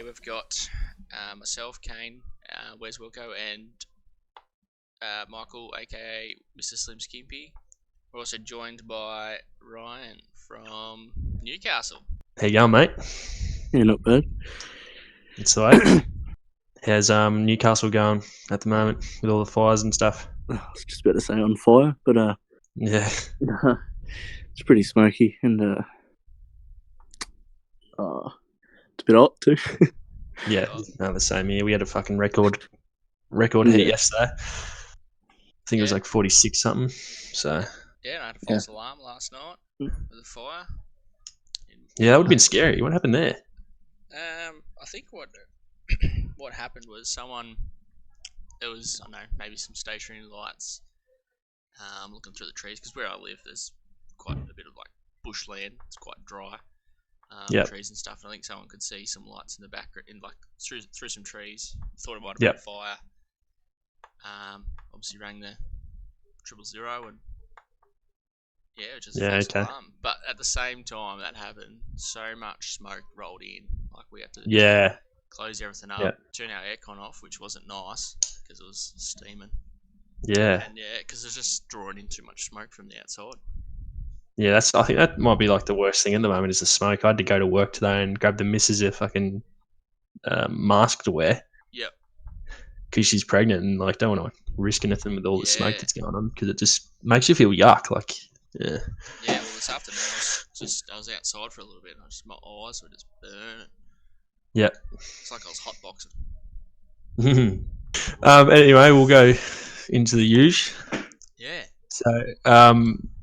we've got myself, Kane, Wes Wilco, and Michael, aka Mr. Slim Skimpy. We're also joined by Ryan from Newcastle. How you going, mate? Yeah, not bad. It's all right. How's Newcastle going at the moment with all the fires and stuff? I was just about to say on fire, but Yeah. it's pretty smoky and it's a bit hot too. Yeah, no, the same here. We had a fucking record heat yesterday. I think it was like 46 something. So Yeah, I had a false alarm last night with a fire. yeah, that would have been scary. What happened there? I think what happened was it was, I don't know, maybe some stationary lights looking through the trees, because where I live there's quite a bit of like bushland. It's quite dry, trees and stuff, and I think someone could see some lights in the background, through some trees. Thought it might have been a fire. Obviously rang the 000 and it was just a false alarm. But at the same time that happened, so much smoke rolled in, like we had to close everything up, turn our aircon off, which wasn't nice because it was steaming. Yeah. And because it was just drawing in too much smoke from the outside. Yeah, I think that might be like the worst thing at the moment is the smoke. I had to go to work today and grab the missus a fucking mask to wear. Yep. Because she's pregnant and like don't want to risk anything with all the smoke that's going on, because it just makes you feel yuck. Like, yeah. Yeah, well, this afternoon I was outside for a little bit and my eyes were just burning. Yeah. It's like I was hotboxing. Anyway, we'll go into the huge. Yeah. So,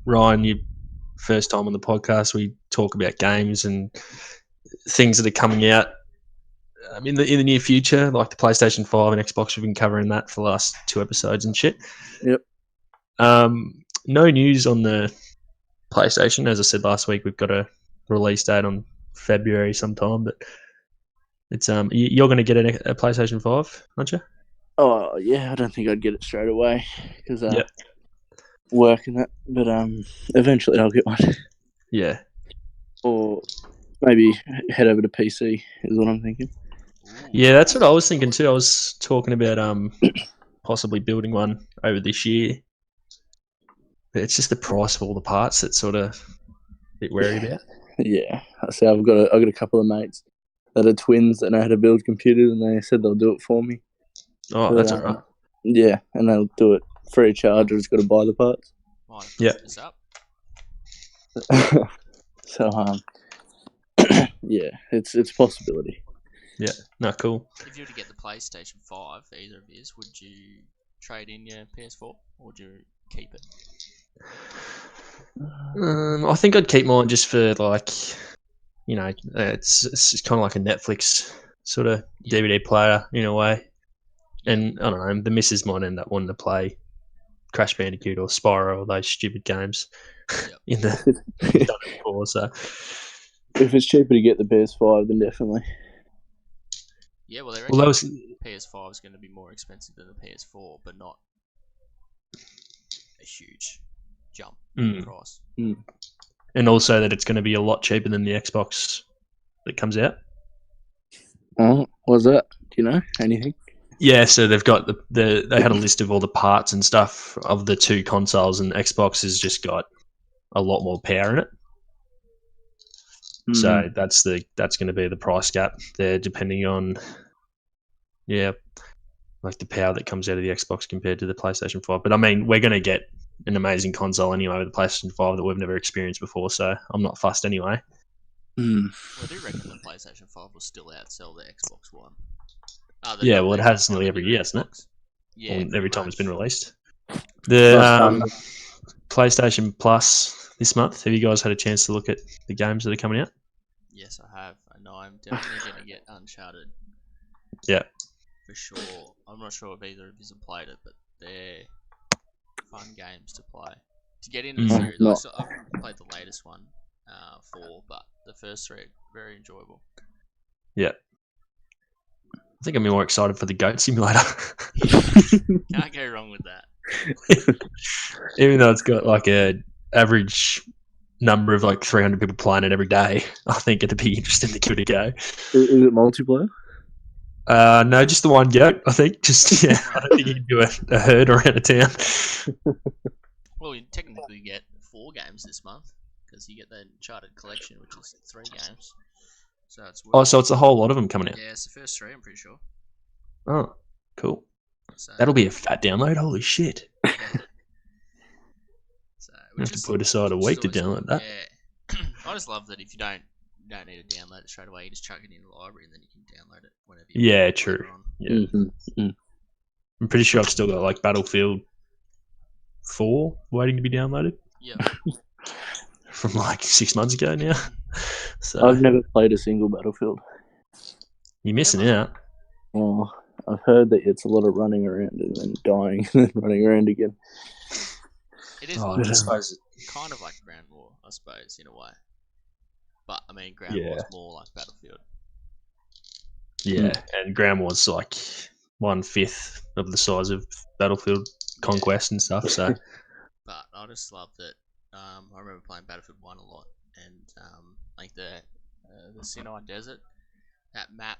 Ryan, you first time on the podcast, we talk about games and things that are coming out in the near future, like the PlayStation 5 and Xbox. We've been covering that for the last 2 episodes and shit. Yep. No news on the PlayStation. As I said last week, we've got a release date on February sometime, but it's you're going to get a PlayStation 5, aren't you? Oh yeah, I don't think I'd get it straight away because work and that, but eventually I'll get one. Yeah. Or maybe head over to PC is what I'm thinking. Yeah, that's what I was thinking too. I was talking about possibly building one over this year. But it's just the price of all the parts that's sort of a bit wary about. Yeah, I say I've got a couple of mates that are twins that know how to build computers, and they said they'll do it for me. Oh, that's all right. Yeah, and they'll do it free of charge. I just got to buy the parts. Yeah. So yeah, it's a possibility. Yeah, no, cool. If you were to get the PlayStation 5, either of you, would you trade in your PS4 or would you keep it? I think I'd keep mine just for like, it's kind of like a Netflix sort of DVD player in a way. And I don't know, the missus might end up wanting to play Crash Bandicoot or Spyro or those stupid games in the done it before. So if it's cheaper to get the PS5, then definitely. Yeah, well, they reckon PS5 is going to be more expensive than the PS4, but not a huge jump in price. Mm. And also that it's going to be a lot cheaper than the Xbox that comes out. Oh, what's that? Do you know anything? Yeah, so they've got they had a list of all the parts and stuff of the two consoles, and Xbox has just got a lot more power in it. So that's going to be the price gap there, depending on like the power that comes out of the Xbox compared to the PlayStation 5. But I mean, we're going to get an amazing console anyway with the PlayStation 5 that we've never experienced before, so I'm not fussed anyway. Well, I do reckon the PlayStation 5 will still outsell the Xbox One. Well, it has nearly every year, hasn't it? Yeah, every time it's been released. The PlayStation Plus this month. Have you guys had a chance to look at the games that are coming out? Yes, I have. I know I'm definitely going to get Uncharted. Yeah. For sure. I'm not sure if either of you have played it, but they're fun games to play. To get into the series, I've played the latest one, 4, but the first 3 are very enjoyable. Yeah. I think I'm more excited for the Goat Simulator. Can't go wrong with that. Even though it's got like a average number of like 300 people playing it every day, I think it'd be interesting to give it a go. Is it multiplayer? No, just the one goat, I think. Just I don't think you can do a herd around a town. Well, you technically get 4 games this month because you get the Uncharted Collection, which is 3 games. So it's so it's a whole lot of them coming out. Yeah, it's the first 3, I'm pretty sure. Oh, cool. So, that'll be a fat download. Holy shit! Yeah. So we have to put aside a week to download that. Yeah, I just love that if you don't need to download it straight away, you just chuck it in the library and then you can download it whenever you want. Yeah, true. Yeah. Mm-hmm. I'm pretty sure I've still got like Battlefield 4 waiting to be downloaded. Yeah. From like 6 months ago now. So I've never played a single Battlefield. You're missing out. Oh, I've heard that it's a lot of running around and then dying and then running around again. It is kind of like Ground War, I suppose, in a way. But I mean, Ground War is more like Battlefield. Yeah, and Ground War's like 1/5 of the size of Battlefield Conquest and stuff. So, but I just love that. I remember playing Battlefield 1 a lot, and like the Sinai Desert, that map,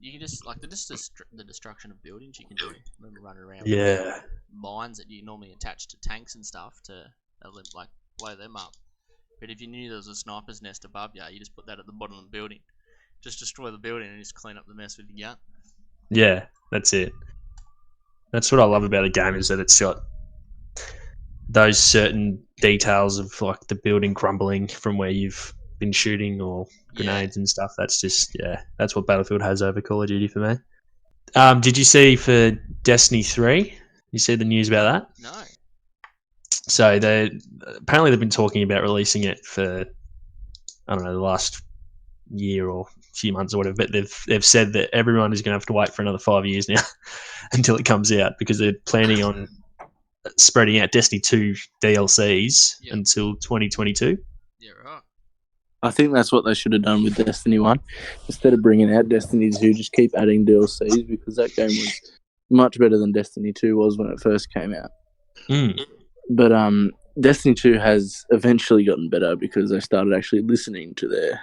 you can just like the destruction of buildings you can do. I remember running around with mines that you normally attach to tanks and stuff to like blow them up. But if you knew there was a sniper's nest above you, you just put that at the bottom of the building. Just destroy the building and just clean up the mess with your gun. Yeah, that's it. That's what I love about a game, is that it's got those certain details of like the building crumbling from where you've been shooting or grenades and stuff. That's just that's what Battlefield has over Call of Duty for me. Did you see for Destiny 3? You see the news about that? No. So apparently they've been talking about releasing it for, I don't know, the last year or few months or whatever, but they've said that everyone is going to have to wait for another 5 years now until it comes out, because they're planning on spreading out Destiny 2 DLCs until 2022. Yeah, right. I think that's what they should have done with Destiny 1. Instead of bringing out Destiny 2, just keep adding DLCs, because that game was much better than Destiny 2 was when it first came out. But Destiny 2 has eventually gotten better because they started actually listening to their,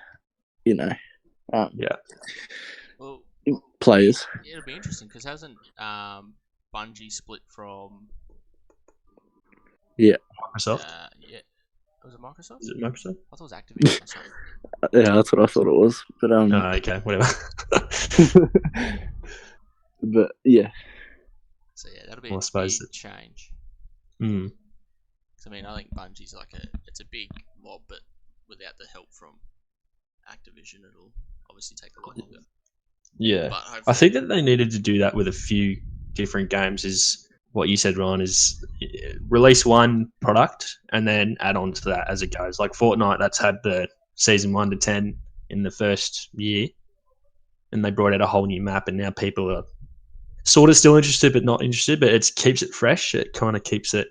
players. Yeah, it'll be interesting because hasn't Bungie split from Microsoft? Was it Microsoft? Is it Microsoft? I thought it was Activision or something. Yeah, that's what I thought it was. But okay, whatever. But yeah. So yeah, that'll be a big change. I mean, I think Bungie's it's a big mob, but without the help from Activision, it'll obviously take a lot longer. Yeah, I think that they needed to do that with a few different games. Is what you said, Ryan, is release one product and then add on to that as it goes. Like Fortnite, that's had the season 1 to 10 in the first year, and they brought out a whole new map, and now people are sort of still interested but not interested, but it keeps it fresh. It kind of keeps it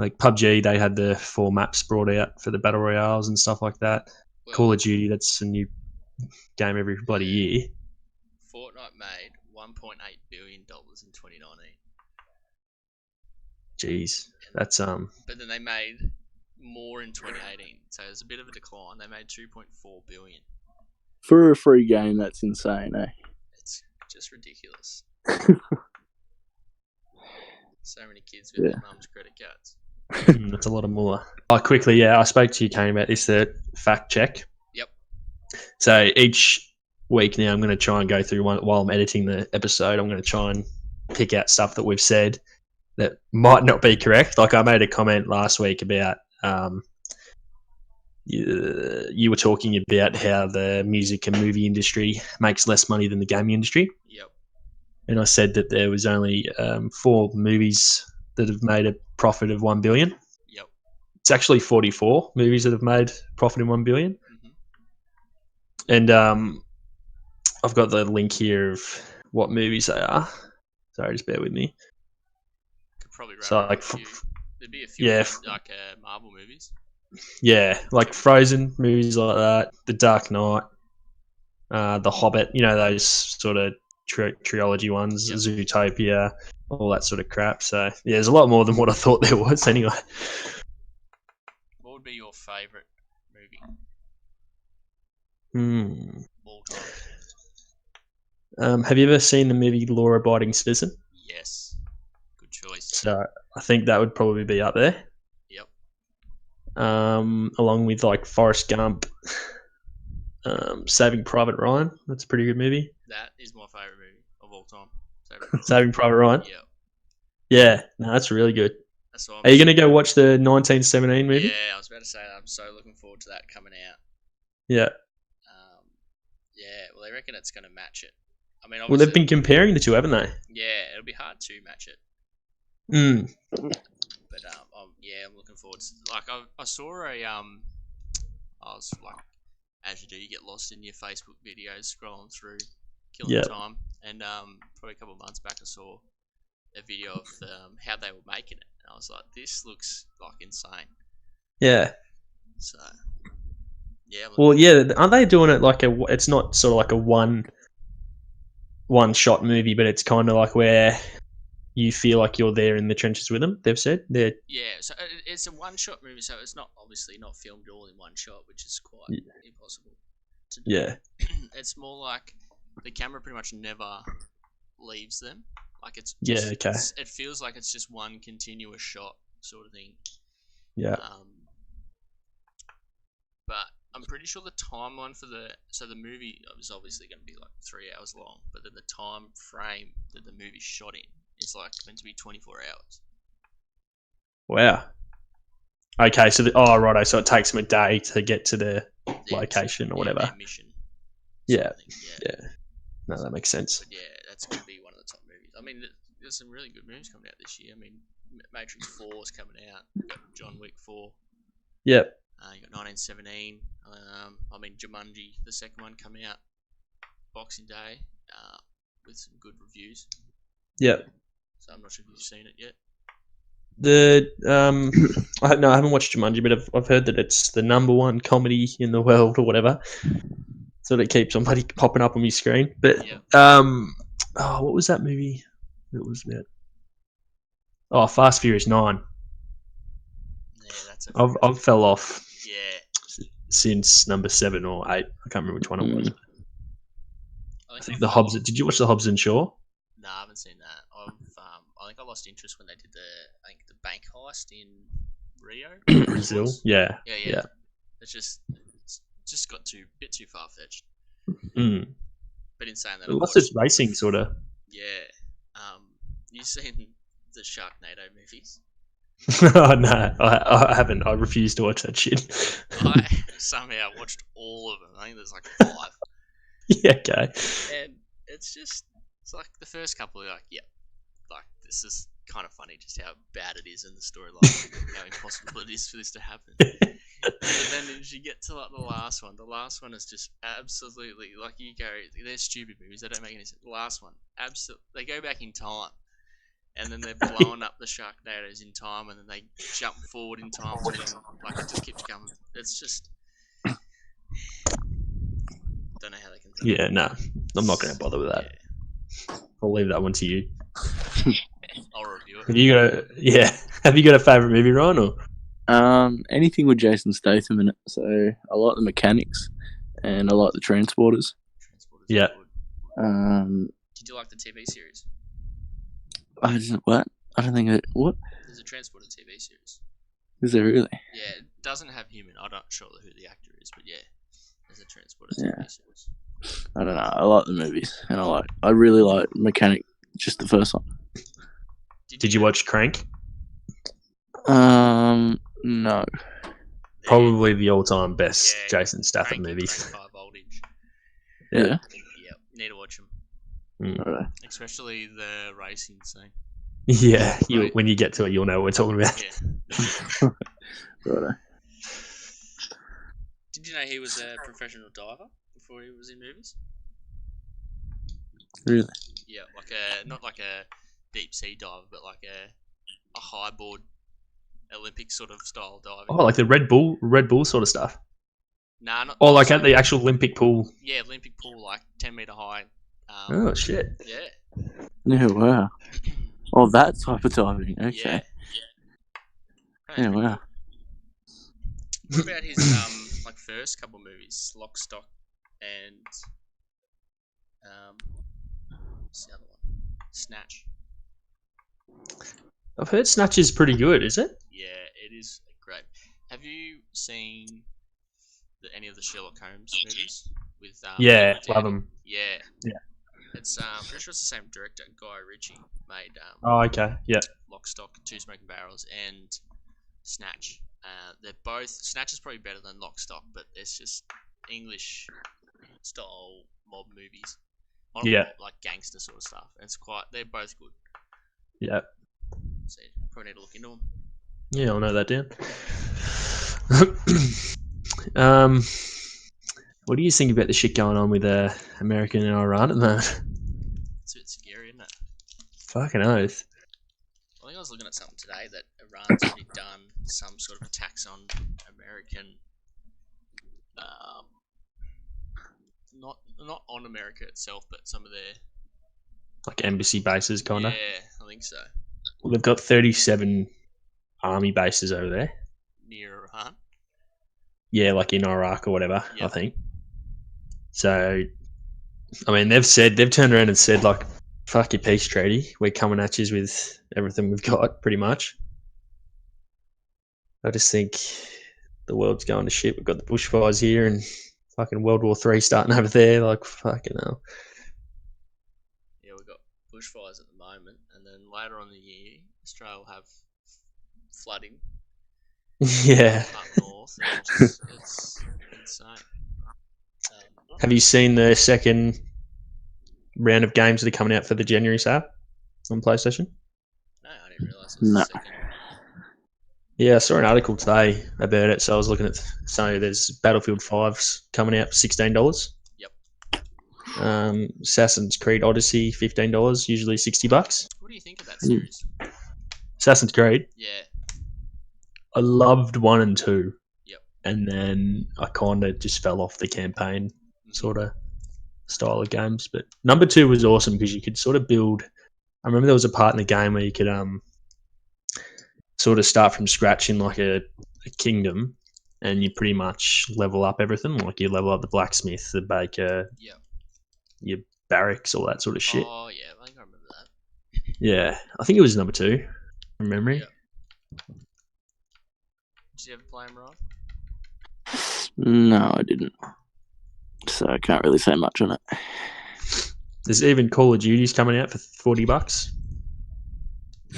like PUBG. They had the 4 maps brought out for the battle royales and stuff like that. Well, Call of Duty, that's a new game every bloody year. Fortnite made $1.8 billion in 2019. Jeez, that's But then they made more in 2018, so it's a bit of a decline. They made 2.4 billion for a free game. That's insane, eh? It's just ridiculous. So many kids with their mum's credit cards. That's a lot of moolah. Quickly, I spoke to you, Kane, about this fact check. Yep. So each week now, I'm going to try and go through one while I'm editing the episode. I'm going to try and pick out stuff that we've said that might not be correct. Like I made a comment last week about you were talking about how the music and movie industry makes less money than the gaming industry. Yep. And I said that there was only 4 movies that have made a profit of 1 billion. Yep. It's actually 44 movies that have made profit in 1 billion. Mm-hmm. And I've got the link here of what movies they are. Sorry, just bear with me. Could probably there'd be a few like Marvel movies. Yeah, like Frozen movies like that, The Dark Knight, The Hobbit, those sort of trilogy ones, Zootopia, all that sort of crap. So, yeah, there's a lot more than what I thought there was anyway. What would be your favourite movie? All Have you ever seen the movie Law Abiding Citizen? Yes. Good choice. So I think that would probably be up there. Yep. Along with like Forrest Gump, Saving Private Ryan. That's a pretty good movie. That is my favourite movie of all time. Saving Private Ryan. Yep. Yeah, no, that's really good. That's what Are you going to go watch the 1917 movie? Yeah, I was about to say that. I'm so looking forward to that coming out. Yeah. Yeah, well, they reckon it's going to match it. I mean, Well, they've been comparing the two, haven't they? Yeah, it'll be hard to match it. But yeah, I'm looking forward to. Like, I saw a I was like, as you do, you get lost in your Facebook videos, scrolling through, killing time, and probably a couple of months back, I saw a video of how they were making it, and I was like, this looks like insane. Yeah. So. Yeah. Well, yeah, aren't they doing it like it's not sort of like a one shot movie, but it's kind of like where you feel like you're there in the trenches with them, they've said. Yeah, so it's a one shot movie, so it's not obviously not filmed all in one shot, which is quite impossible to do. Yeah. It's more like the camera pretty much never leaves them. Like it's just, it feels like it's just one continuous shot sort of thing. Yeah. But I'm pretty sure the timeline for the movie is obviously going to be like 3 hours long, but then the time frame that the movie's shot in is like meant to be 24 hours. Wow. Okay, so righto. So it takes them a day to get to the location or whatever. Their mission. Yeah. No, that makes sense. But yeah, that's going to be one of the top movies. I mean, there's some really good movies coming out this year. I mean, Matrix 4 is coming out. You've got John Wick 4. Yep. You got 1917. I mean, Jumanji, the second one, coming out Boxing Day with some good reviews. Yep. So I'm not sure if you've seen it yet. I haven't watched Jumanji, but I've heard that it's the #1 comedy in the world or whatever. So that keeps on popping up on my screen. But what was that movie? It was about Fast Furious 9. Yeah, I've fell off. Yeah. Since number 7 or 8, I can't remember which one it was. I think the Hobbs. Did you watch the Hobbs and Shaw? No, I haven't seen that. I think I lost interest when they did the bank heist in Rio, Brazil. Yeah. It's just got a bit too far fetched. But in saying that, lots of racing sort of. Yeah. You seen the Sharknado movies? Oh, no, I haven't. I refuse to watch that shit. I somehow watched all of them. I think there's like 5. Yeah, okay. And it's like the first couple are like, like this is kind of funny just how bad it is in the storyline, how impossible it is for this to happen. But then as you get to like the last one is just absolutely like they're stupid movies. They don't make any sense. The last one, absolutely, they go back in time. And then they're blowing up the Sharknadoes in time, and then they jump forward in time to them. Like, it just keeps coming. It's just... Don't know how they can... Yeah, no. I'm not going to bother with that. Yeah. I'll leave that one to you. I'll review it. Have you got a favourite movie, Ryan? Or? Anything with Jason Statham in it. So, I like the mechanics, and I like the transporters. Yeah. Did you like the TV series? What? I don't think what? There's a Transporter TV series. Is there really? Yeah, it doesn't have human. I'm not sure who the actor is, but yeah, there's a Transporter TV series. I don't know. I like the movies, and I really like Mechanic. Just the first one. Did you watch Crank? No. Probably the all-time best Jason Statham movies. Crank High Voltage. Yeah. Yeah, need to watch them. Right. Especially the racing scene. Yeah, when you get to it, you'll know what we're talking about. Yeah. Right. Did you know he was a professional diver before he was in movies? Really? Yeah, not like a deep sea diver, but like a high board Olympic sort of style diving. Oh, like the Red Bull sort of stuff. Nah, not. Oh, like at the actual Olympic pool. Yeah, Olympic pool, like 10-meter high. Oh shit! Yeah. Yeah. Wow. Oh, that type of diving. Okay. Yeah. Wow. What about his first couple movies, Lock, Stock, and What's the other one? Snatch. I've heard Snatch is pretty good, is it? Yeah, it is great. Have you seen any of the Sherlock Holmes movies with? Yeah, love them. Yeah. Yeah. It's pretty sure it's the same director, Guy Ritchie, made Oh, okay. Yeah. Lock, Stock, Two Smoking Barrels, and Snatch. They're both. Snatch is probably better than Lock, Stock, but it's just English style mob movies. Yeah. Like gangster sort of stuff. And they're both good. Yeah. So you probably need to look into them. Yeah, I'll note that down. What do you think about the shit going on with America and Iran at the moment? It's a bit scary, isn't it? Fucking oath. I think I was looking at something today that Iran's already done some sort of attacks on American, not on America itself, but some of their like embassy bases, kind of. Yeah, I think so. Well, they've got 37 army bases over there. Near Iran? Yeah, like in Iraq or whatever, yep. I think. So, I mean, they've turned around and said, like, fuck your peace treaty. We're coming at you with everything we've got, pretty much. I just think the world's going to shit. We've got the bushfires here and fucking World War III starting over there. Like, fucking hell. Yeah, we've got bushfires at the moment. And then later on in the year, Australia will have flooding. Yeah. Up north. It's insane. Have you seen the second round of games that are coming out for the January sale on PlayStation? No, I didn't realise it was the second. Yeah, I saw an article today about it, so I was looking at. So there's Battlefield 5's coming out for $16. Yep. Assassin's Creed Odyssey $15, usually $60. What do you think of that series? Assassin's Creed. Yeah. I loved 1 and 2. Yep. And then I kind of just fell off the campaign sort of style of games. But number 2 was awesome because you could sort of build. I remember there was a part in the game where you could sort of start from scratch in like a kingdom, and you pretty much level up everything. Like you level up the blacksmith, the baker, your barracks, all that sort of shit. Oh yeah, I think I remember that. Yeah, I think it was number 2 from memory. Yep. Did you ever play him, Ryan? No, I didn't. So I can't really say much on it. There's even Call of Duty's coming out for $40.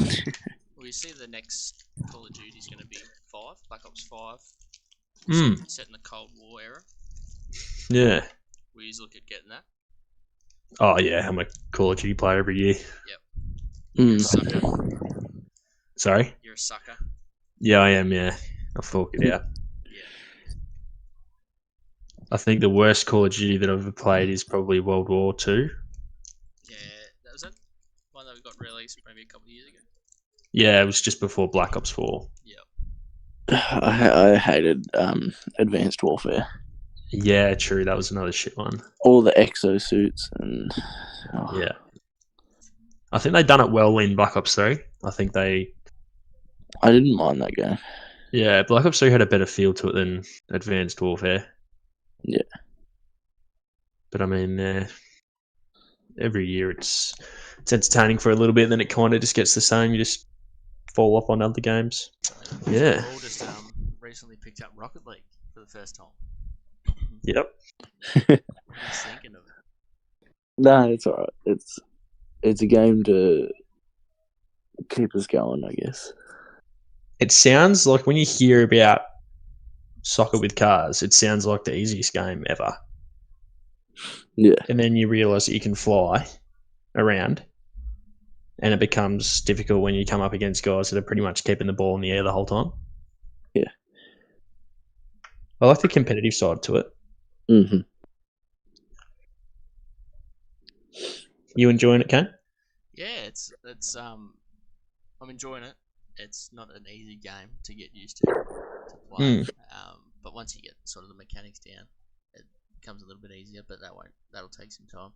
Well, you see the next Call of Duty is going to be 5, Black Ops 5. Set in the Cold War era. Yeah. Will you look at getting that? Oh, yeah. I'm a Call of Duty player every year. Yep. You're a sucker. Sorry? You're a sucker. Yeah, I am, yeah. I'll fork it out. Yeah. I think the worst Call of Duty that I've ever played is probably World War II. Yeah. Was that one that we got released maybe a couple of years ago? Yeah, it was just before Black Ops 4. Yep. I hated Advanced Warfare. Yeah, true. That was another shit one. All the exosuits and... Oh. Yeah. I think they done it well in Black Ops 3. I didn't mind that game. Yeah, Black Ops 3 had a better feel to it than Advanced Warfare. Yeah. But I mean, every year it's entertaining for a little bit, then it kind of just gets the same. You just fall off on other games. Yeah. Paul just recently picked up Rocket League for the first time. Yep. What are you thinking of it? No, it's alright. It's a game to keep us going, I guess. It sounds like when you hear about soccer with cars, it sounds like the easiest game ever. Yeah. And then you realise that you can fly around, and it becomes difficult when you come up against guys that are pretty much keeping the ball in the air the whole time. Yeah. I like the competitive side to it. Mm-hmm. You enjoying it, Ken? Yeah, it's I'm enjoying it. It's not an easy game to get used to play. But once you get sort of the mechanics down, it becomes a little bit easier. But that'll take some time.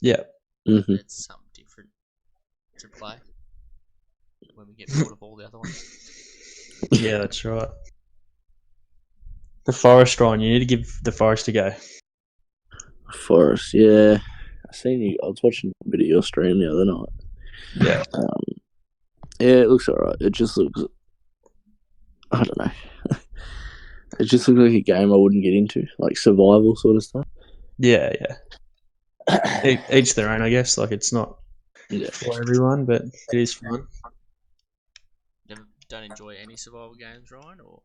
Yeah. Mm-hmm. It's something different to play when we get bored of all the other ones. Yeah, that's right. The Forest, Ryan. You need to give the Forest a go. Forest, yeah. I seen you. I was watching a bit of your stream the other night. Yeah. Yeah, it looks alright. It just looks. I don't know. It just looks like a game I wouldn't get into, like survival sort of stuff. Yeah. Each their own, I guess. Like it's not for everyone, but it is fun. Don't enjoy any survival games, Ryan, or?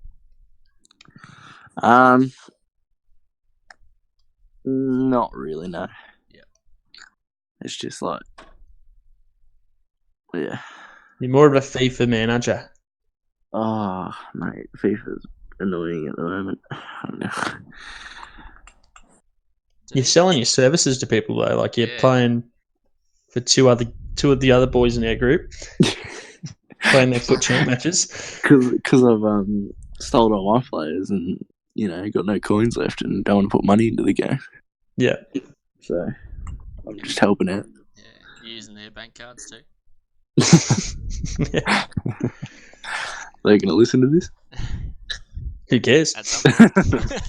Not really. No. Yeah. It's just like, yeah. You're more of a FIFA man, aren't you? Oh, mate, FIFA's annoying at the moment. I don't know. You're selling your services to people though. Like you're playing for two of the other boys in our group, playing their foot champ matches. Because I've stolen all my players and got no coins left and don't want to put money into the game. Yeah. So I'm just helping out. Yeah, you're using their bank cards too. Yeah. They're gonna listen to this. Who cares? At some point.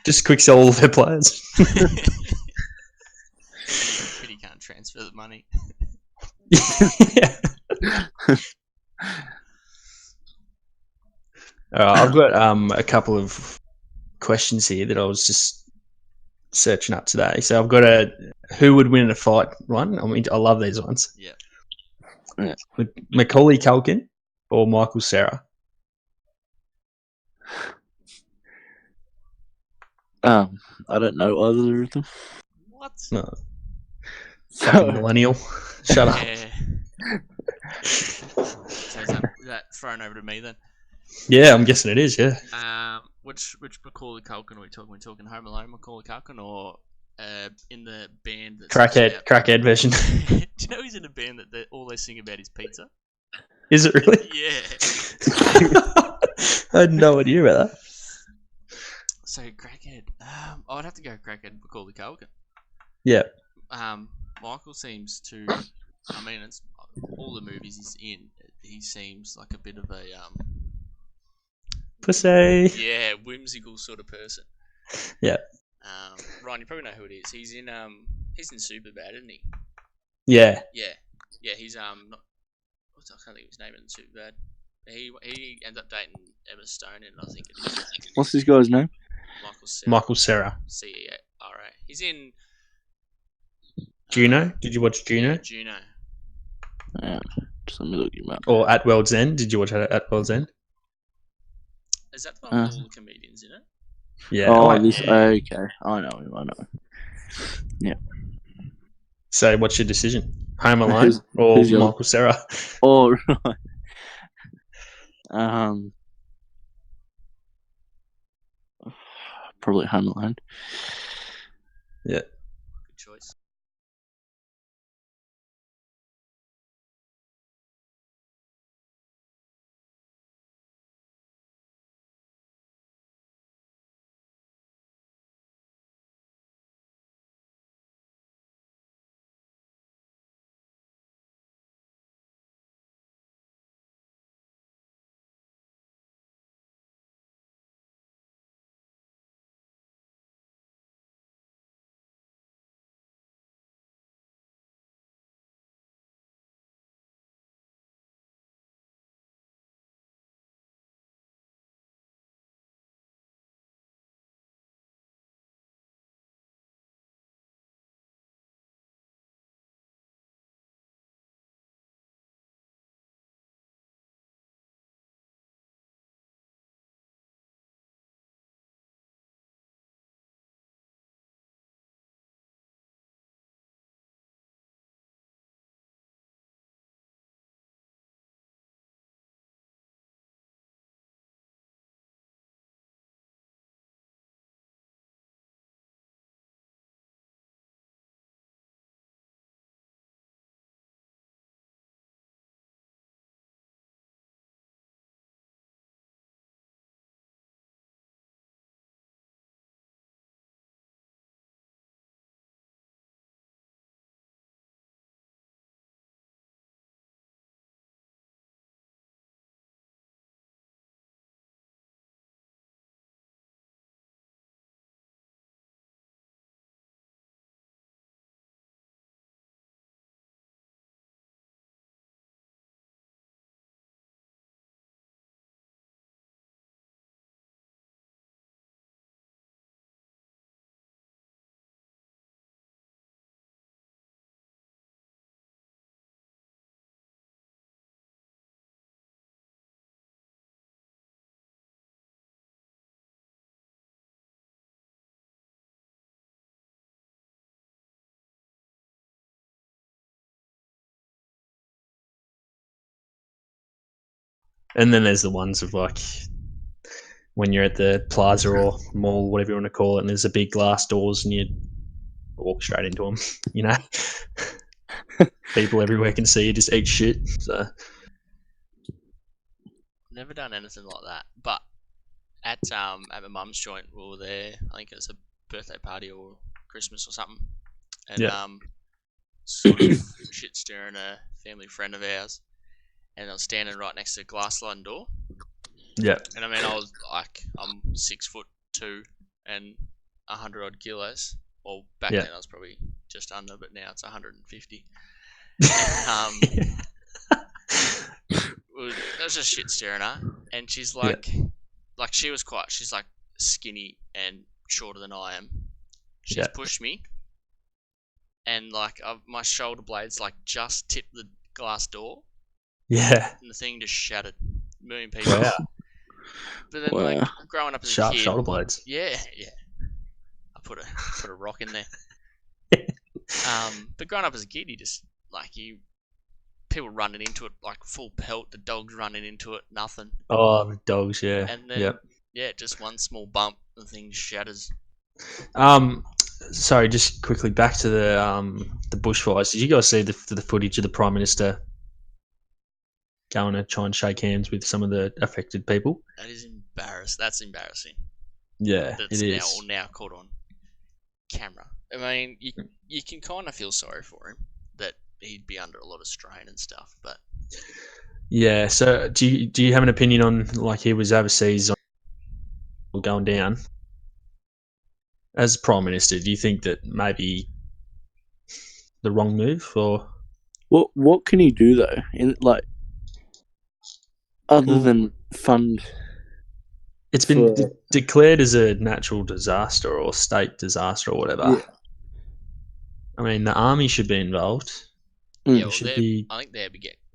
Just quick sell all of their players. Pity can't transfer the money. Yeah. I've got a couple of questions here that I was just searching up today. So I've got who would win in a fight one. I mean, I love these ones. Yeah. Macaulay Culkin or Michael Cera? I don't know either of them. What? No. Fucking millennial. Shut up. So is that thrown over to me then? Yeah, I'm guessing it is, yeah. Which Macaulay Culkin are we talking? We're talking Home Alone Macaulay Culkin or in the band that's Crackhead version. Do you know he's in a band that all they sing about is pizza? Is it really? Yeah. I had no idea about that. So Crackhead, I'd have to go Crackhead Macaulay Culkin. Yeah. Michael seems to. I mean, it's all the movies he's in. He seems like a bit of a pussy. Yeah, whimsical sort of person. Yeah. Ryan, you probably know who it is. He's in Superbad, isn't he? Yeah. Yeah. He's not. I can't think of his name in Superbad. He ends up dating Emma Stone, and I think it is. What's this guy's name? Michael Cera. Cera. He's in Juno. Did you watch Juno? Yeah, Juno. Yeah. Just let me look him up. Or At World's End. Did you watch At World's End? Is that the one with all the comedians in it? Yeah. Okay. I know him. Yeah. So, what's your decision? Home Alone or Michael Cera? Oh, right. Probably Home Alone. Yeah. Good choice. And then there's the ones of like when you're at the plaza or mall, whatever you want to call it, and there's a big glass doors and you walk straight into them. You know, people everywhere can see you just eat shit. So Never done anything like that, but at my mum's joint, we were there. I think it was a birthday party or Christmas or something, and sort of shit stirring a family friend of ours, and I was standing right next to a glass sliding door. Yeah. And I mean, I was like, I'm 6'2" and 100 odd kilos. Well, back then I was probably just under, but now it's 150. It was just shit staring at her, and she's like she's like skinny and shorter than I am. She's pushed me, and like my shoulder blades like just tipped the glass door. Yeah. And the thing just shattered. A million pieces. Wow. But then, like growing up as Sharp a kid, shoulder blades. Yeah. I put a rock in there. But growing up as a kid, people running into it like full pelt. The dogs running into it, nothing. Oh, the dogs, yeah. And then, just one small bump, the thing shatters. Sorry, just quickly back to the bushfires. Did you guys see the footage of the Prime Minister going to try and shake hands with some of the affected people? That's embarrassing. Yeah, That's it is. now caught on camera. I mean, you can kind of feel sorry for him that he'd be under a lot of strain and stuff, but yeah. So, do you have an opinion on like he was overseas or going down as Prime Minister? Do you think that maybe the wrong move, or what can he do though? Other than fund. It's been declared as a natural disaster or state disaster or whatever. Yeah. I mean, the army should be involved. Yeah, well, I think they're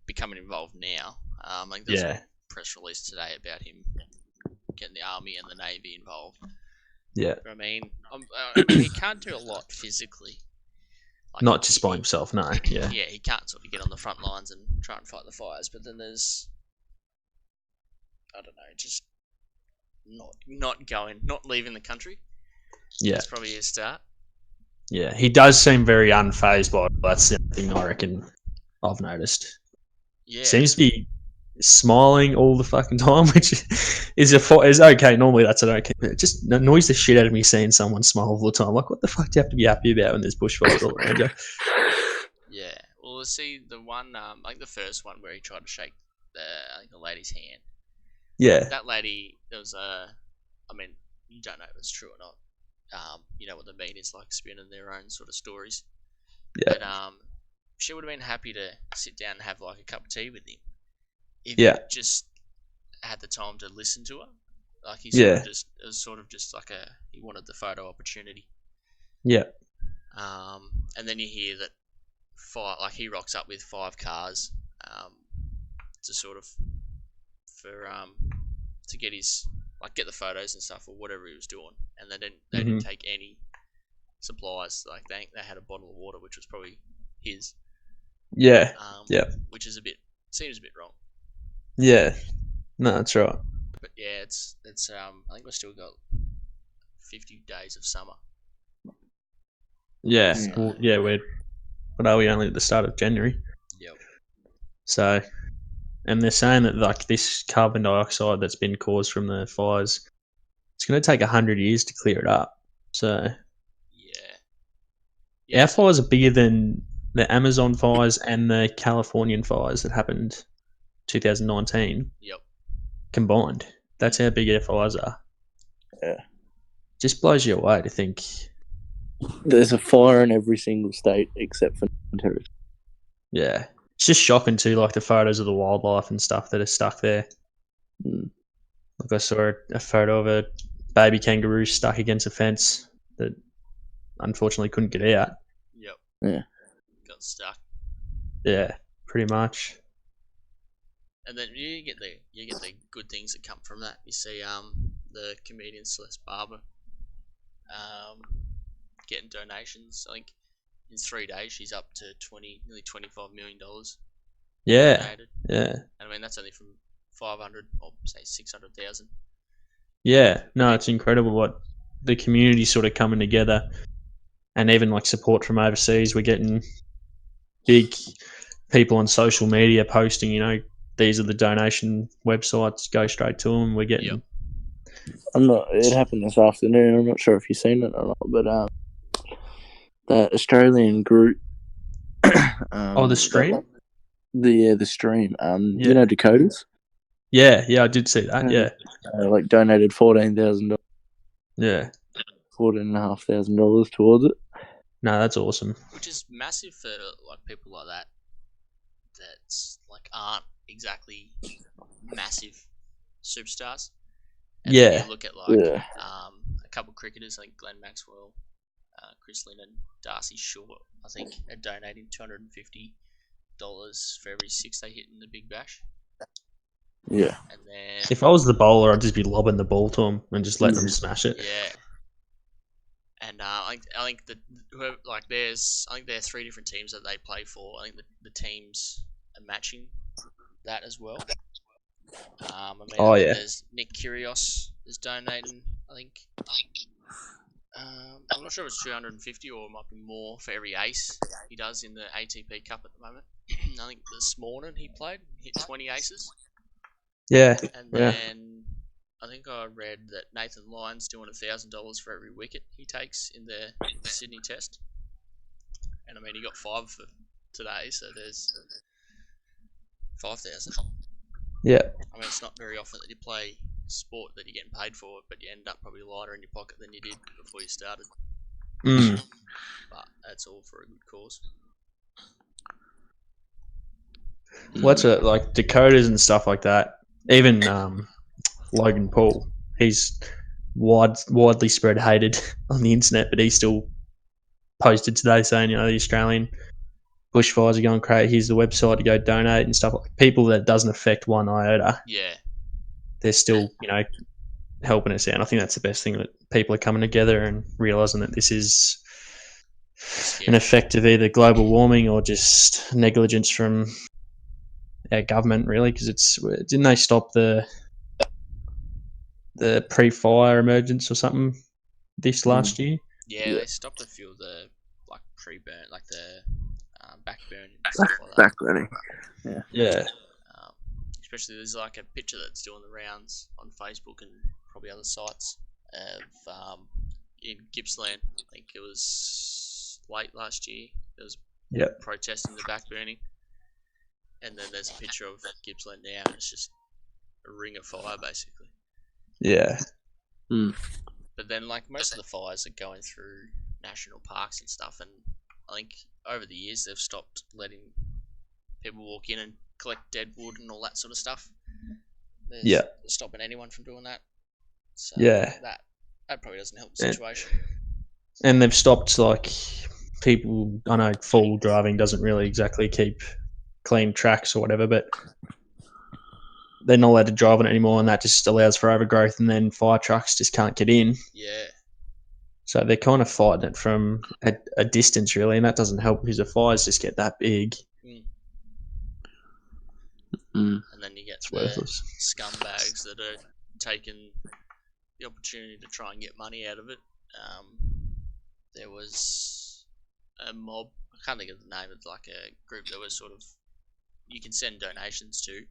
becoming involved now. I think there's a press release today about him getting the army and the navy involved. Yeah. But I mean, he can't do a lot physically. Like, not just by himself, no. Yeah. Yeah, he can't sort of get on the front lines and try and fight the fires. But then there's, I don't know, just not leaving the country. Yeah. That's probably a start. Yeah, he does seem very unfazed by it. That's the thing I reckon I've noticed. Yeah. Seems to be smiling all the fucking time, which is okay. Normally that's an okay. It just annoys the shit out of me seeing someone smile all the time. Like, what the fuck do you have to be happy about when there's bushfires all around you? Yeah. Well, see, the one, like the first one where he tried to shake the lady's hand. Yeah. That lady, there was I mean, you don't know if it's true or not. You know what the media's like spinning their own sort of stories. Yeah. But she would have been happy to sit down and have like a cup of tea with him. If he just had the time to listen to her. Like he it was sort of just like he wanted the photo opportunity. Yeah. And then you hear that he rocks up with 5 cars, to sort of to get his get the photos and stuff or whatever he was doing, and they didn't take any supplies. Like they had a bottle of water which was probably his. Yeah. Which is seems a bit wrong. Yeah. No, that's right. But yeah, it's I think we've still got 50 days of summer. Yeah. So, well, what are we only at the start of January? Yep. So, and they're saying that like this carbon dioxide that's been caused from the fires, it's going to take 100 years to clear it up. So, our fires are bigger than the Amazon fires and the Californian fires that happened 2019. Yep. Combined. That's how big our fires are. Yeah. Just blows you away to think. There's a fire in every single state except for Ontario. Yeah. It's just shocking too, like the photos of the wildlife and stuff that are stuck there. Like I saw a photo of a baby kangaroo stuck against a fence that unfortunately couldn't get out. Yep. Yeah. Got stuck. Yeah, pretty much. And then you get the good things that come from that. You see the comedian Celeste Barber getting donations. I think in 3 days she's up to nearly $25 million. Yeah. Donated. Yeah. And I mean that's only from 500 or say 600,000. Yeah, no, it's incredible what the community sort of coming together, and even like support from overseas. We're getting big people on social media posting, these are the donation websites, go straight to them. We're getting. It happened this afternoon. I'm not sure if you've seen it or not, but the Australian group. The stream. The stream. Dakotas. Yeah, I did see that. Yeah, donated $14,000. Yeah, $14,500 towards it. No, that's awesome. Which is massive for like people like that. That's like aren't exactly massive superstars. And then you look at a couple of cricketers like Glenn Maxwell, Chris Lynn, and Darcy Short. I think are donating $250 for every 6 they hit in the Big Bash. Yeah. And then if I was the bowler, I'd just be lobbing the ball to them and just letting them smash it. Yeah. And I think that whoever, like there are 3 different teams that they play for. I think the teams are matching that as well. There's Nick Kyrgios is donating. I think. I'm not sure if it's 250 or it might be more for every ace he does in the ATP Cup at the moment. I think this morning he hit 20 aces. Yeah. And then I think I read that Nathan Lyon's doing $1,000 for every wicket he takes in the Sydney Test. And I mean, he got 5 for today, so there's 5,000. Yeah. I mean, it's not very often that you play sport that you're getting paid for, but you end up probably lighter in your pocket than you did before you started. But that's all for a good cause. What's it like Dakotas and stuff like that? Even Logan Paul, he's widely spread hated on the internet, but he still posted today saying, the Australian bushfires are going crazy. Here's the website to go donate and stuff. Like people that it doesn't affect one iota. Yeah. They're still, helping us out. And I think that's the best thing, that people are coming together and realising that this is an effect of either global warming or just negligence from our government, really, because didn't they stop the pre-fire emergence or something this last year? Yeah, they stopped a few of the pre-burn, like the backburning and stuff like that. Backburning. Yeah. Especially there's a picture that's doing the rounds on Facebook and probably other sites of in Gippsland. I think it was late last year. There was protesting the backburning. And then there's a picture of Gippsland now, and it's just a ring of fire, basically. Yeah. But then, most of the fires are going through national parks and stuff, and I think over the years they've stopped letting people walk in and collect dead wood and all that sort of stuff. They're stopping anyone from doing that. So that probably doesn't help the situation. And they've stopped, people, I know four-wheel driving doesn't really exactly keep clean tracks or whatever, but they're not allowed to drive on it anymore, and that just allows for overgrowth, and then fire trucks just can't get in. Yeah. So they're kind of fighting it from a distance, really, and that doesn't help because the fires just get that big. And then you get worthless scumbags that are taking the opportunity to try and get money out of it. There was a mob, I can't think of the name, it's like a group that was sort of, you can send donations to.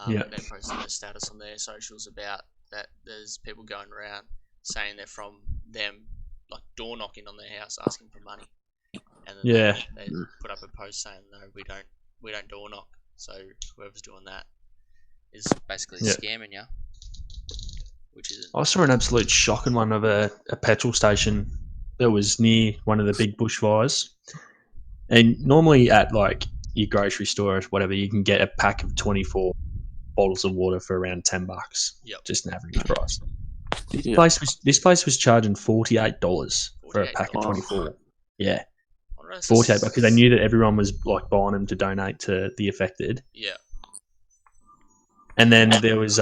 They posted a status on their socials about that there's people going around saying they're from them, door knocking on their house asking for money. And then they put up a post saying, no, we don't door knock. So whoever's doing that is basically scamming you. I saw an absolute shocking one of a petrol station that was near one of the big bushfires. And normally at your grocery store or whatever, you can get a pack of 24 bottles of water for around $10. Yep. Just an average price. This place was charging $48 for a pack of 24. Yeah. $48 because they knew that everyone was buying them to donate to the affected. Yeah. And then there was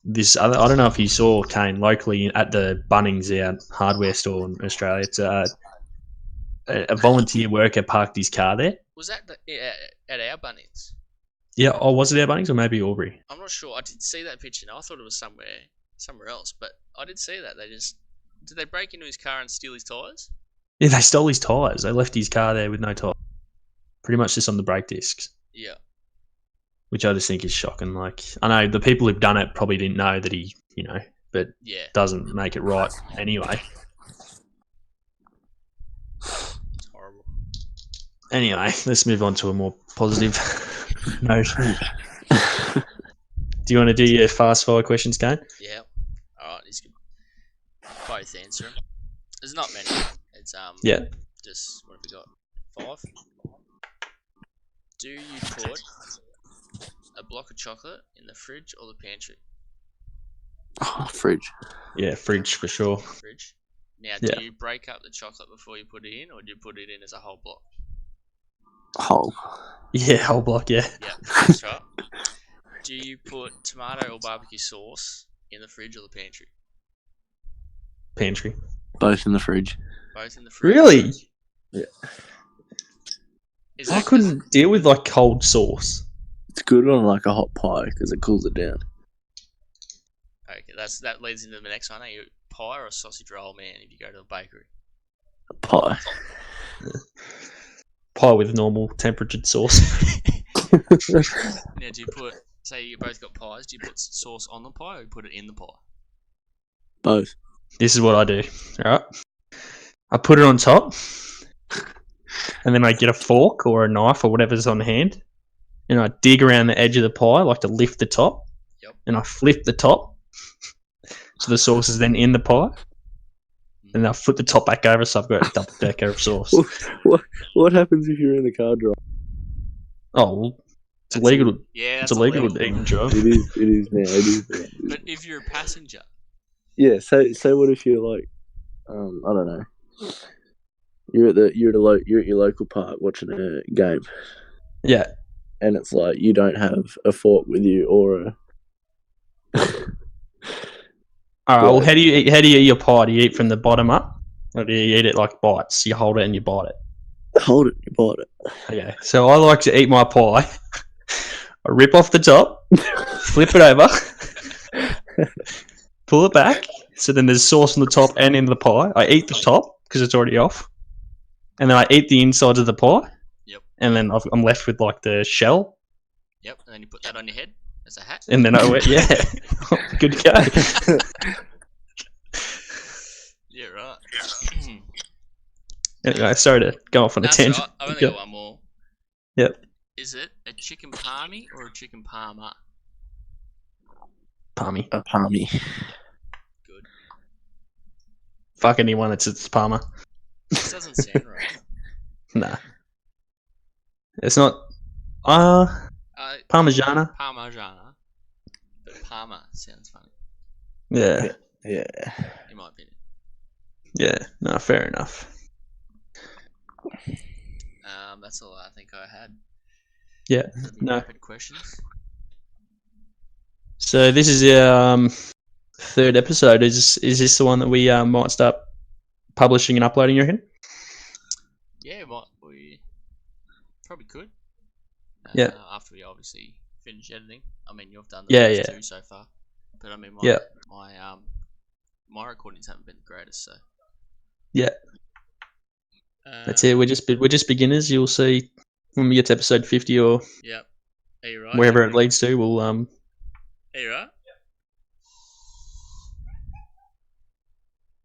this other, I don't know if you saw, Kane, locally at the Bunnings, our hardware store in Australia. It's a volunteer worker parked his car there. Was that at our Bunnings? Yeah. Oh, was it at Bunnings or maybe Albury? I'm not sure. I did see that picture. And I thought it was somewhere else, but I did see that. Did they break into his car and steal his tyres? Yeah, they stole his tyres. They left his car there with no tyres. Pretty much just on the brake discs. Yeah. Which I just think is shocking. Like, I know the people who've done it probably didn't know that he, but doesn't make it right anyway. It's horrible. Anyway, let's move on to a more positive note. Do you want to do your fast forward questions, Kane? Yeah. All right, he's good. Both answer 'em. There's not many. It's just what have we got? 5. Do you put a block of chocolate in the fridge or the pantry? Oh, fridge. Yeah, fridge for sure. Fridge. Now, do you break up the chocolate before you put it in, or do you put it in as a whole block? Whole. Yeah, whole block. Yeah. Yeah, that's right. Do you put tomato or barbecue sauce in the fridge or the pantry? Pantry. Both in the fridge. Both in the fridge. Really? Yeah. I couldn't deal with like cold sauce. It's good on like a hot pie because it cools it down. Okay, that leads into the next one. Are you a pie or a sausage roll man if you go to the bakery? A pie. Pie with normal temperatured sauce. Now, do you put, say you both got pies, do you put sauce on the pie or you put it in the pie? Both. This is what I do. All right. I put it on top, and then I get a fork or a knife or whatever's on hand, and I dig around the edge of the pie, like to lift the top, and I flip the top, so the sauce is then in the pie, and I flip the top back over, so I've got a double decker of sauce. What happens if you're in the car driving? Oh, well, it's illegal. Yeah, it's illegal to even drive. It is now. It is now. But if you're a passenger, yeah. So what if you're like, I don't know, you're at your local park watching a game. Yeah. And it's like you don't have a fork with you or a. All right. Well, how do you eat your pie? Do you eat from the bottom up, or do you eat it like bites? You hold it and you bite it. Hold it, you bite it. Okay. So I like to eat my pie. I rip off the top, flip it over, pull it back. So then there's sauce on the top and in the pie. I eat the top because it's already off, and then I eat the insides of the pie. Yep. And then I'm left with like the shell. Yep. And then you put that on your head as a hat. And then I went, yeah, good go. Yeah, right. Anyway, sorry to go off on a tangent. Right. I've only got one more. Yep. Is it a chicken palmy or a chicken parma? Palmy. A palmy. Good. Fuck anyone that says it's Palmer. This doesn't sound right. Nah. It's not. Parmigiana. Parmigiana. But Parma sounds funny. Yeah. Yeah. In my opinion. Yeah. No, fair enough. That's all I think I had. Yeah. No. Rapid questions. So this is our third episode. Is this the one that we might start publishing and uploading, you reckon? Yeah, we probably could. Yeah. After we obviously finish editing. I mean, you've done the first two so far, but I mean, my recordings haven't been the greatest, so. Yeah. That's it. We're just beginners. You'll see when we get to episode 50 or Are you right? wherever it leads to. We'll Are you right?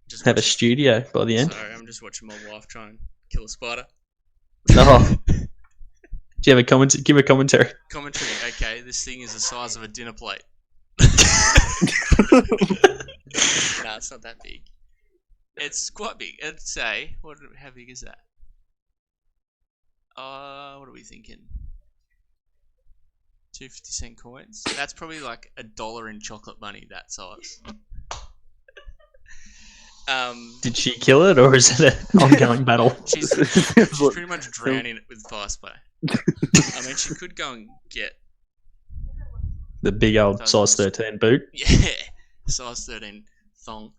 Just have a studio by the end. Sorry, I'm just watching my wife try and kill a spider. Oh. Do you have a comment? Give a commentary. Commentary. Okay, this thing is the size of a dinner plate. No, it's not that big. It's quite big. I'd say. How big is that? What are we thinking? 2 50-cent coins. That's probably like $1 in chocolate money. That size. Did she kill it, or is it an ongoing battle? She's pretty much drowning it with fire spray. I mean, she could go and get the big old size 13 boot. Yeah, size 13 thong.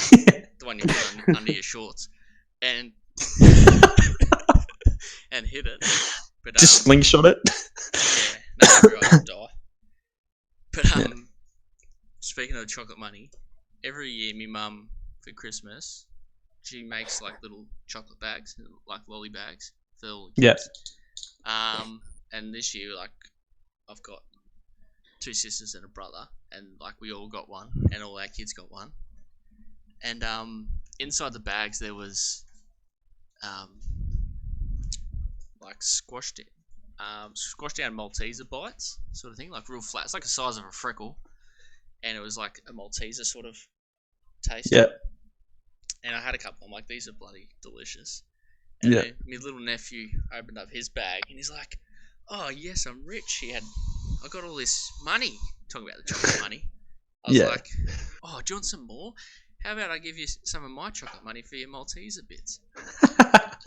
The one you put under your shorts, and and hit it. But just slingshot it. Yeah, No, I die. But speaking of chocolate money, every year my mum for Christmas, she makes like little chocolate bags, like lolly bags for all the kids. And this year, like, I've got 2 sisters and a brother, and like we all got one, and all our kids got one. And inside the bags there was like squashed down Malteser bites, sort of thing, like real flat. It's like the size of a freckle, and it was like a Malteser sort of taste. Yeah. And I had a couple. I'm like, these are bloody delicious. And then my little nephew opened up his bag, and he's like, "Oh yes, I'm rich. I got all this money." Talking about the chocolate money. I was like, "Oh, do you want some more? How about I give you some of my chocolate money for your Malteser bits?"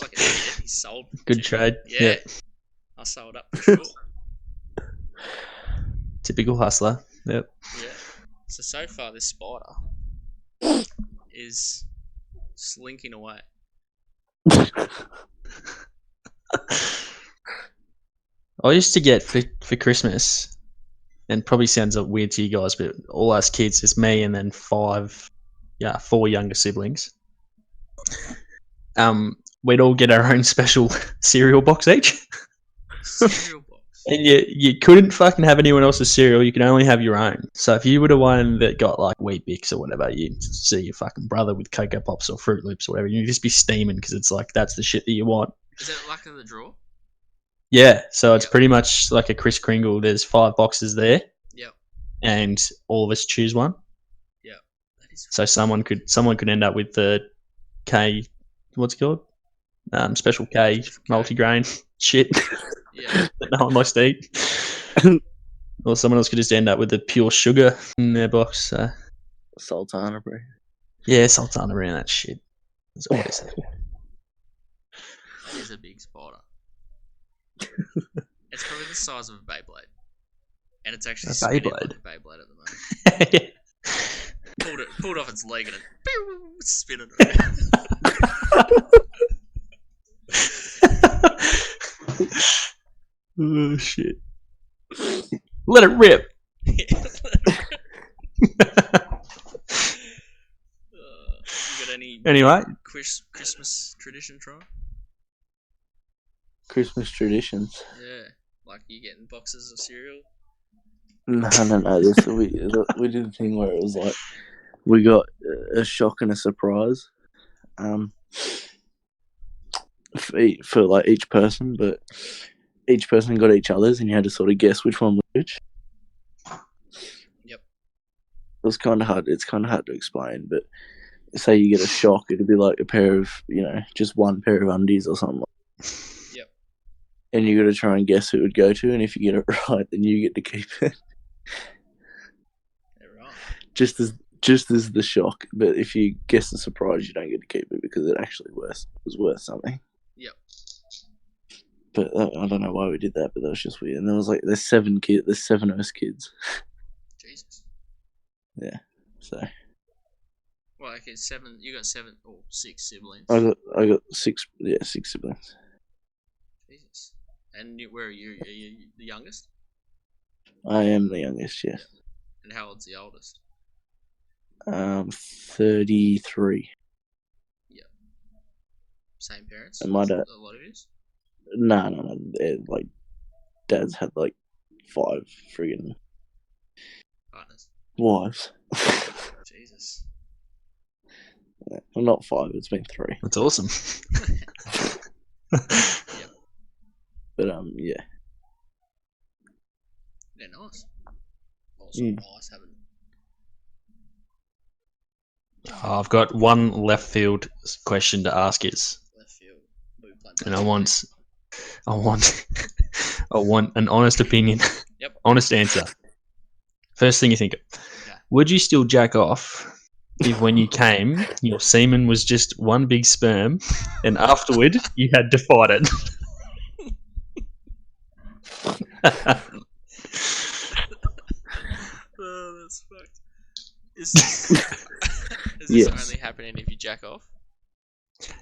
Like he sold. Good trade. Yeah. I sold up for sure. Typical hustler. Yep. Yeah. So far this spider is slinking away. I used to get for Christmas, and probably sounds weird to you guys, but all us kids, it's me and then 4 younger siblings. We'd all get our own special cereal box each. Cereal box. And you couldn't fucking have anyone else's cereal. You could only have your own. So if you were the one that got like Wheat Bix or whatever, you'd see your fucking brother with Cocoa Pops or Fruit Loops or whatever. You'd just be steaming because it's like that's the shit that you want. Is that luck of the draw? Yeah. So it's pretty much like a Kris Kringle. There's 5 boxes there. Yep. And all of us choose one. Yeah. That is. So someone could end up with the K. What's it called? Special K multigrain shit. Yeah. That no one likes to eat. Or someone else could just end up with the pure sugar in their box. So. Sultana, bro. Yeah, Sultana around that shit. That's always there. That is a big spider. It's probably the size of a Beyblade. And it's actually spinning like a Beyblade at the moment. Yeah. Pulled off its leg and it's spinning around. Oh shit! Let it rip. You got any anyway Christmas tradition, Troy? Christmas traditions. Yeah, like you getting boxes of cereal. No. We did a thing where it was like we got a shock and a surprise. For like each person, but each person got each other's, and you had to sort of guess which one was which. Yep. It was kind of hard. It's kind of hard to explain, but say you get a shock, it'd be like a pair of, just one pair of undies or something. Yep. And you got to try and guess who it would go to, and if you get it right, then you get to keep it. Right. Just as the shock, but if you guess the surprise, you don't get to keep it because it actually was worth something. Yep. But I don't know why we did that, but that was just weird. And there was like there's 7 of us kids. Jesus. Yeah. So. Well, okay, 7. You got 7 or 6 siblings. I got 6. Yeah, 6 siblings. Jesus. And where are you? Are you the youngest? I am the youngest. Yes. And how old's the oldest? 33. Yeah. Same parents? And my dad. A lot of yours? No. Like, dad's had like 5 friggin' partners. Wives. Jesus. Yeah, well, not 5. It's been 3. That's awesome. Yep. But yeah. Yeah, nice. Also nice having. I've got one left field question to ask is, and I want an honest opinion. Yep. Honest answer. First thing you think of. Okay. Would you still jack off if when you came, your semen was just one big sperm, and afterward you had to fight it? Oh, that's fucked. Is Yes. this only happening if you jack off?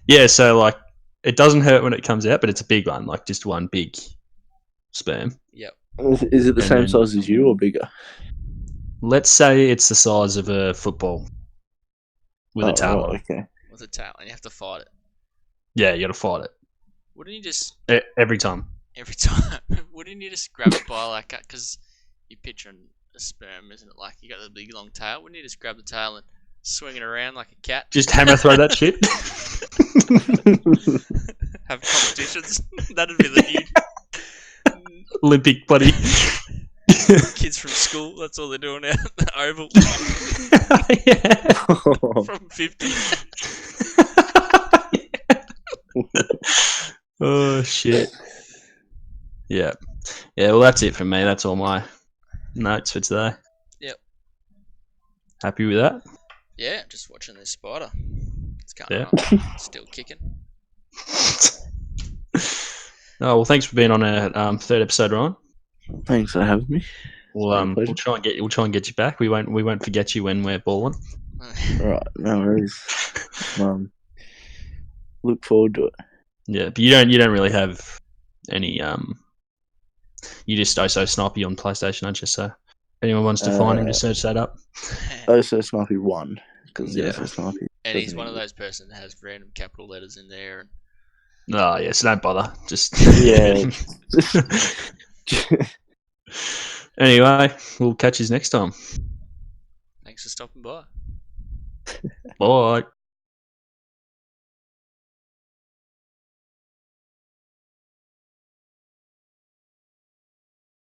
Yeah, so like it doesn't hurt when it comes out, but it's a big one, like just one big sperm. Yep. Is it the And same then- size as you or bigger? Let's say it's the size of a football with a towel on it. Okay. With a towel, and you have to fight it. Yeah, you got to fight it Wouldn't you just every time. every time? Wouldn't you just grab it by like that? Because you're picturing a sperm, isn't it? Like you got the big long tail. Wouldn't you just grab the tail and swing it around like a cat? Just hammer throw that shit. Have competitions. That'd be the new Olympic bloody. kids from school. That's all they're doing out the oval Yeah. from 50. Oh shit. Yeah. Yeah, well that's it from me. That's all my notes for today. Yep. Happy with that? Yeah, just watching this spider. It's going Yeah. on. Still kicking. Oh well, thanks for being on our third episode, Ryan. Thanks for having me. We'll try and get you back. We won't forget you when we're balling. Right, no worries. Look forward to it. Yeah, but you don't really have any you just so snipey on PlayStation, aren't you? So if anyone wants to find him, just search that up. So Snipey 1 because Yeah. so Snipey. And he's one of those person that has random capital letters in there. And Oh yeah, so don't bother. Just Yeah. Anyway, we'll catch you next time. thanks for stopping by. Bye.